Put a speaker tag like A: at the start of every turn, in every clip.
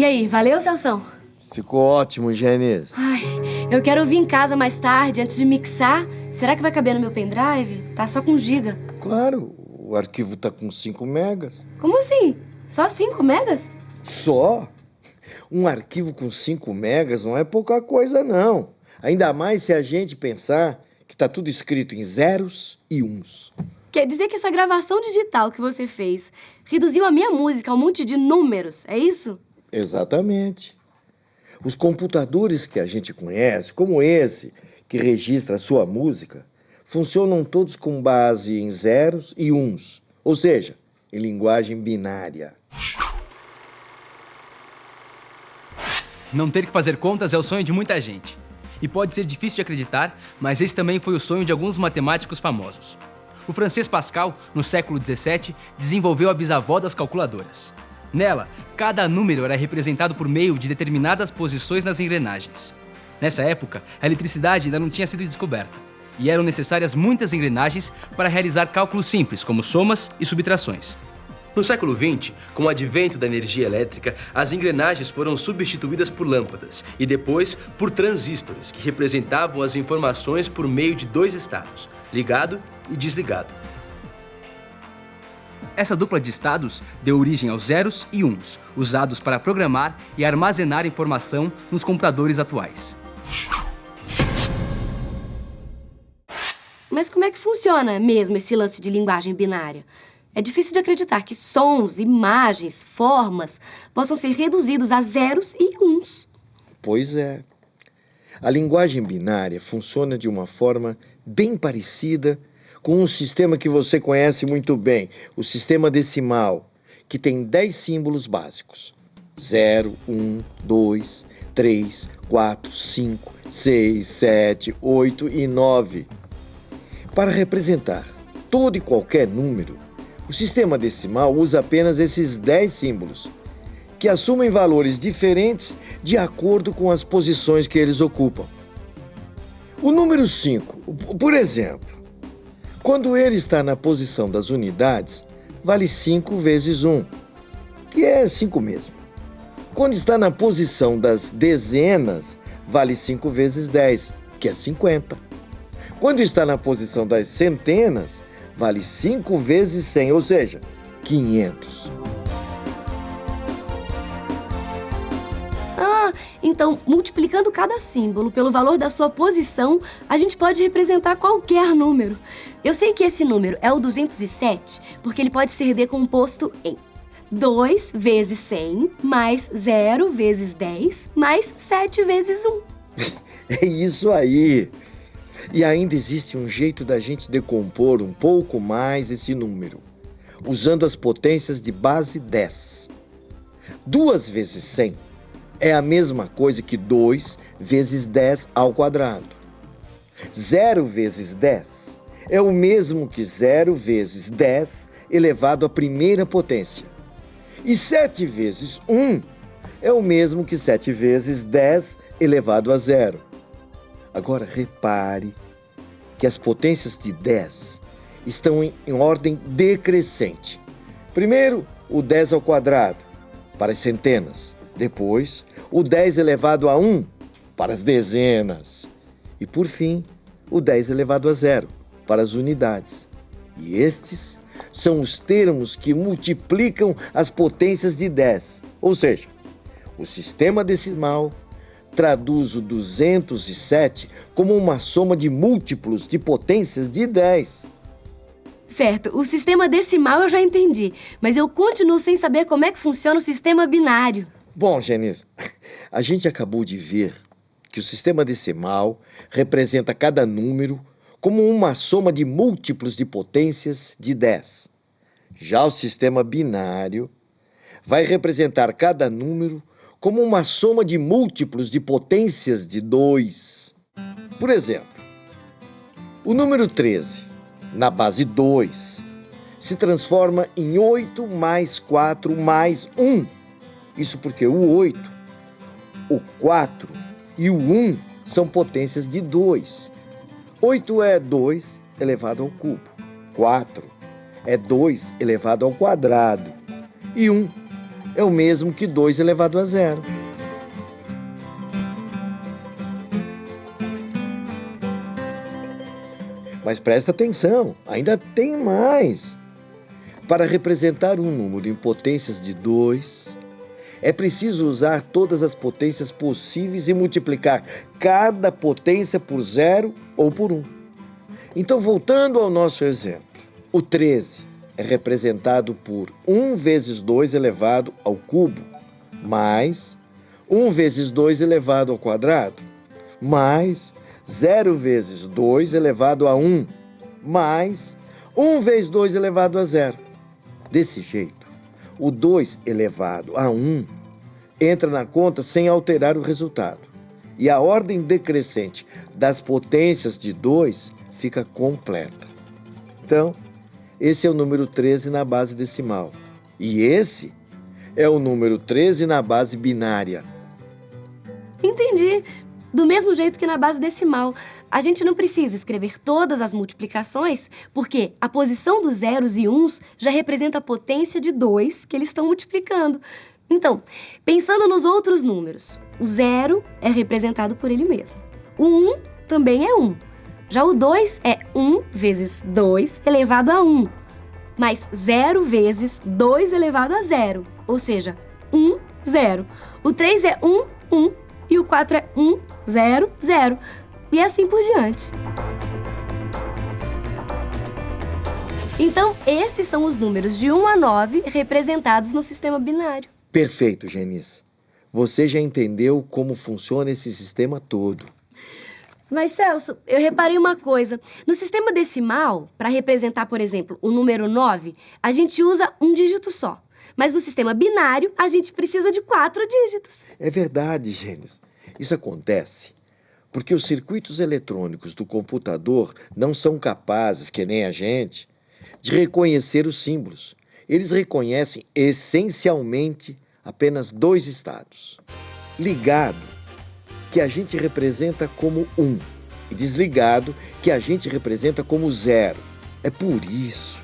A: aí, valeu, Celção?
B: Ficou ótimo, Gênesis.
A: Ai, eu quero ouvir em casa mais tarde, antes de mixar. Será que vai caber no meu pendrive? Tá só com giga.
B: Claro, o arquivo tá com 5 megas.
A: Como assim? Só 5 megas?
B: Só? Um arquivo com 5 megas não é pouca coisa, não. Ainda mais se a gente pensar que tá tudo escrito em zeros e uns.
A: Quer dizer que essa gravação digital que você fez reduziu a minha música a um monte de números, é isso?
B: Exatamente. Os computadores que a gente conhece, como esse, que registra a sua música, funcionam todos com base em zeros e uns, ou seja, em linguagem binária.
C: Não ter que fazer contas é o sonho de muita gente. E pode ser difícil de acreditar, mas esse também foi o sonho de alguns matemáticos famosos. O francês Pascal, no século XVII, desenvolveu a bisavó das calculadoras. Nela, cada número era representado por meio de determinadas posições nas engrenagens. Nessa época, a eletricidade ainda não tinha sido descoberta, e eram necessárias muitas engrenagens para realizar cálculos simples, como somas e subtrações. No século XX, com o advento da energia elétrica, as engrenagens foram substituídas por lâmpadas e depois por transistores, que representavam as informações por meio de 2 estados, ligado e desligado. Essa dupla de estados deu origem aos zeros e uns, usados para programar e armazenar informação nos computadores atuais.
A: Mas como é que funciona mesmo esse lance de linguagem binária? É difícil de acreditar que sons, imagens, formas possam ser reduzidos a zeros e uns.
B: Pois é. A linguagem binária funciona de uma forma bem parecida com um sistema que você conhece muito bem, o sistema decimal, que tem 10 símbolos básicos. 0, 1, 2, 3, 4, 5, 6, 7, 8 e 9. Para representar todo e qualquer número, o sistema decimal usa apenas esses 10 símbolos, que assumem valores diferentes de acordo com as posições que eles ocupam. O número 5, por exemplo, quando ele está na posição das unidades, vale 5 vezes 1, que é 5 mesmo. Quando está na posição das dezenas, vale 5 vezes 10, que é 50. Quando está na posição das centenas, vale 5 vezes 100, ou seja, 500.
A: Ah, então, multiplicando cada símbolo pelo valor da sua posição, a gente pode representar qualquer número. Eu sei que esse número é o 207, porque ele pode ser decomposto em 2 vezes 100, mais 0 vezes 10, mais 7 vezes 1.
B: É isso aí! E ainda existe um jeito da gente decompor um pouco mais esse número, usando as potências de base 10. 2 vezes 100 é a mesma coisa que 2 vezes 10 ao quadrado. 0 vezes 10 é o mesmo que 0 vezes 10 elevado à primeira potência. E 7 vezes 1 é o mesmo que 7 vezes 10 elevado a 0. Agora repare que as potências de 10 estão em ordem decrescente. Primeiro, o 10 ao quadrado, para as centenas. Depois, o 10 elevado a 1, para as dezenas. E, por fim, o 10 elevado a 0, para as unidades. E estes são os termos que multiplicam as potências de 10. Ou seja, o sistema decimal traduz o 207 como uma soma de múltiplos de potências de 10.
A: Certo, o sistema decimal eu já entendi, mas eu continuo sem saber como é que funciona o sistema binário.
B: Bom, Gênesis, a gente acabou de ver que o sistema decimal representa cada número como uma soma de múltiplos de potências de 10. Já o sistema binário vai representar cada número como uma soma de múltiplos de potências de 2. Por exemplo, o número 13, na base 2, se transforma em 8 mais 4 mais 1. Isso porque o 8, o 4 e o 1 são potências de 2. 8 é 2 elevado ao cubo. 4 é 2 elevado ao quadrado. E 1 é o mesmo que 2 elevado a 0. Mas presta atenção, ainda tem mais. Para representar um número em potências de 2, é preciso usar todas as potências possíveis e multiplicar cada potência por 0 ou por 1. Então, voltando ao nosso exemplo, o 13 é representado por 1 vezes 2 elevado ao cubo, mais 1 vezes 2 elevado ao quadrado, mais 0 vezes 2 elevado a 1, mais 1 vezes 2 elevado a 0. Desse jeito, o 2 elevado a 1 entra na conta sem alterar o resultado. E a ordem decrescente das potências de 2 fica completa. Então, esse é o número 13 na base decimal. E esse é o número 13 na base binária.
A: Entendi. Do mesmo jeito que na base decimal. A gente não precisa escrever todas as multiplicações, porque a posição dos zeros e uns já representa a potência de 2 que eles estão multiplicando. Então, pensando nos outros números, o 0 é representado por ele mesmo. O 1 também é 1. Já o 2 é 1 vezes 2 elevado a 1, mais 0 vezes 2 elevado a 0, ou seja, 1, 0. O 3 é 1, 1 e o 4 é 1, 0, 0. E assim por diante. Então, esses são os números de 1 a 9 representados no sistema binário.
B: Perfeito, Genice. Você já entendeu como funciona esse sistema todo.
A: Mas, Celso, eu reparei uma coisa. No sistema decimal, para representar, por exemplo, o número 9, a gente usa um dígito só. Mas no sistema binário, a gente precisa de 4 dígitos.
B: É verdade, Gênesis. Isso acontece porque os circuitos eletrônicos do computador não são capazes, que nem a gente, de reconhecer os símbolos. Eles reconhecem essencialmente apenas 2 estados. Ligado, que a gente representa como 1, e desligado, que a gente representa como 0. É por isso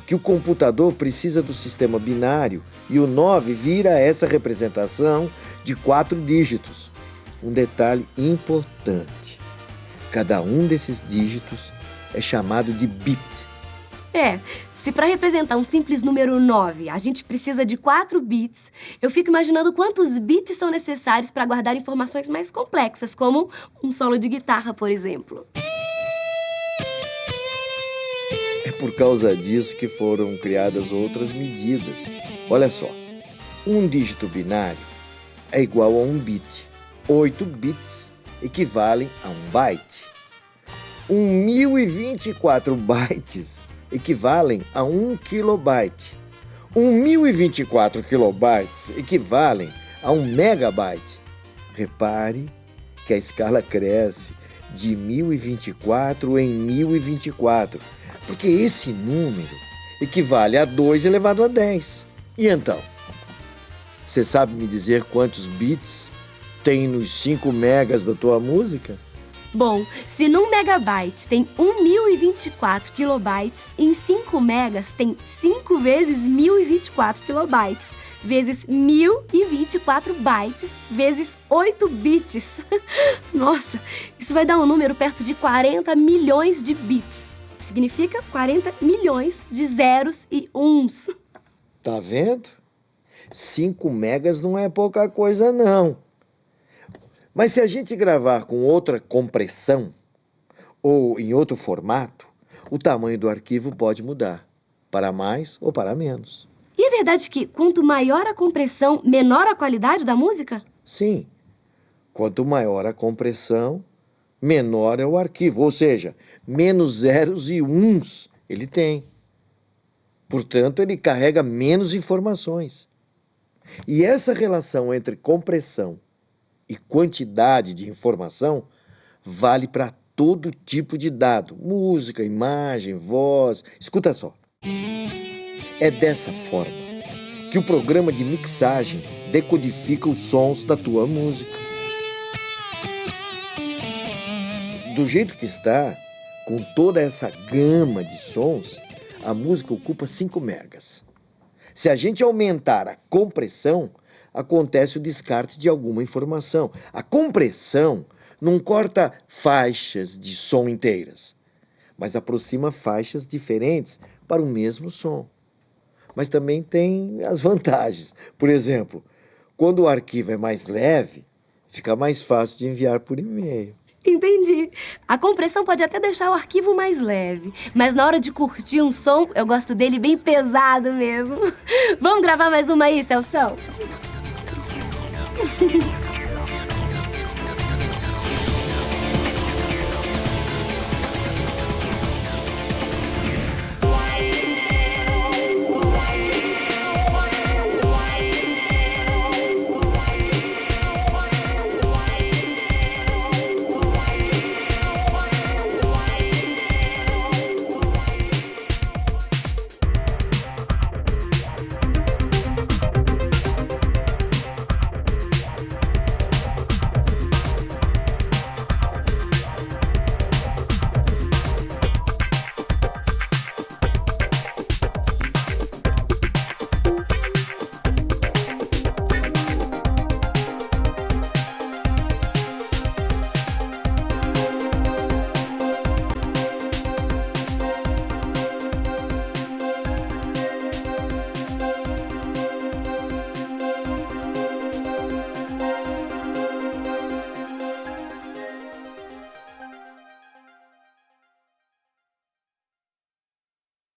B: que o computador precisa do sistema binário e o 9 vira essa representação de 4 dígitos. Um detalhe importante: cada um desses dígitos é chamado de bit.
A: Se para representar um simples número 9 a gente precisa de 4 bits, eu fico imaginando quantos bits são necessários para guardar informações mais complexas, como um solo de guitarra, por exemplo.
B: É por causa disso que foram criadas outras medidas. Olha só, um dígito binário é igual a 1 bit. 8 bits equivalem a 1 byte. 1024 bytes equivalem a 1 kilobyte. 1024 kilobytes equivalem a 1 megabyte. Repare que a escala cresce de 1024 em 1024, porque esse número equivale a 2 elevado a 10. E então? Você sabe me dizer quantos bits tem nos 5 megas da tua música?
A: Bom, se num megabyte tem 1024 kilobytes, em 5 megas tem 5 vezes 1024 kilobytes, vezes 1024 bytes, vezes 8 bits. Nossa, isso vai dar um número perto de 40 milhões de bits. Significa 40 milhões de zeros e uns.
B: Tá vendo? 5 megas não é pouca coisa, não. Mas se a gente gravar com outra compressão ou em outro formato, o tamanho do arquivo pode mudar, para mais ou para menos.
A: E é verdade que quanto maior a compressão, menor a qualidade da música?
B: Sim. Quanto maior a compressão, menor é o arquivo, ou seja, menos zeros e uns ele tem. Portanto, ele carrega menos informações. E essa relação entre compressão e quantidade de informação vale para todo tipo de dado: música, imagem, voz. Escuta só. É dessa forma que o programa de mixagem decodifica os sons da tua música. Do jeito que está, com toda essa gama de sons, a música ocupa 5 megas. Se a gente aumentar a compressão, acontece o descarte de alguma informação. A compressão não corta faixas de som inteiras, mas aproxima faixas diferentes para o mesmo som. Mas também tem as vantagens. Por exemplo, quando o arquivo é mais leve, fica mais fácil de enviar por e-mail.
A: Entendi. A compressão pode até deixar o arquivo mais leve, mas na hora de curtir um som, eu gosto dele bem pesado mesmo. Vamos gravar mais uma aí, Celção?